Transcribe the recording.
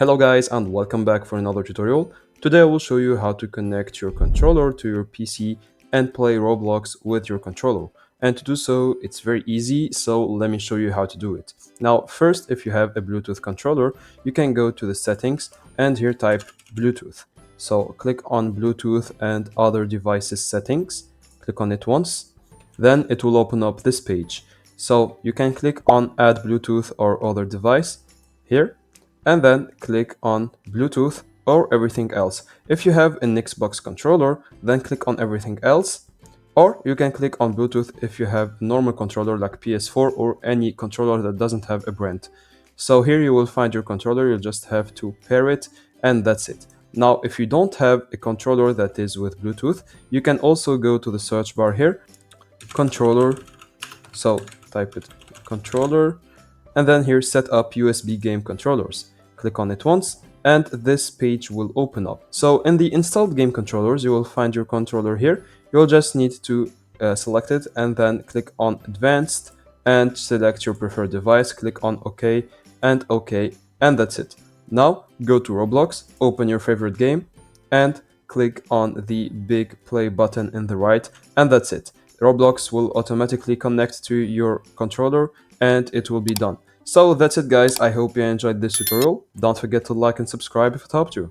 Hello guys and welcome back for another tutorial. Today I will show you how to connect your controller to your PC and play Roblox with your controller. And to do so, it's very easy, so let me show you how to do it. Now first, if you have a Bluetooth controller, you can go to the settings and here type Bluetooth. So click on Bluetooth and other devices settings, click on it once, then it will open up this page. So you can click on add Bluetooth or other device here and then click on Bluetooth or everything else. If you have an Xbox controller, then click on everything else, or you can click on Bluetooth if you have a normal controller like PS4 or any controller that doesn't have a brand. So here you will find your controller, you just have to pair it and that's it. Now if you don't have a controller that is with Bluetooth, you can also go to the search bar here, controller, so type it controller, and then here set up USB game controllers. Click on it once and this page will open up. So in the installed game controllers you will find your controller here. You'll just need to select it and then click on advanced and select your preferred device, click on OK, and that's it. Now go to Roblox, open your favorite game and click on the big play button in the right, and that's it. Roblox will automatically connect to your controller and it will be done. So that's it guys, I hope you enjoyed this tutorial. Don't forget to like and subscribe if it helped you.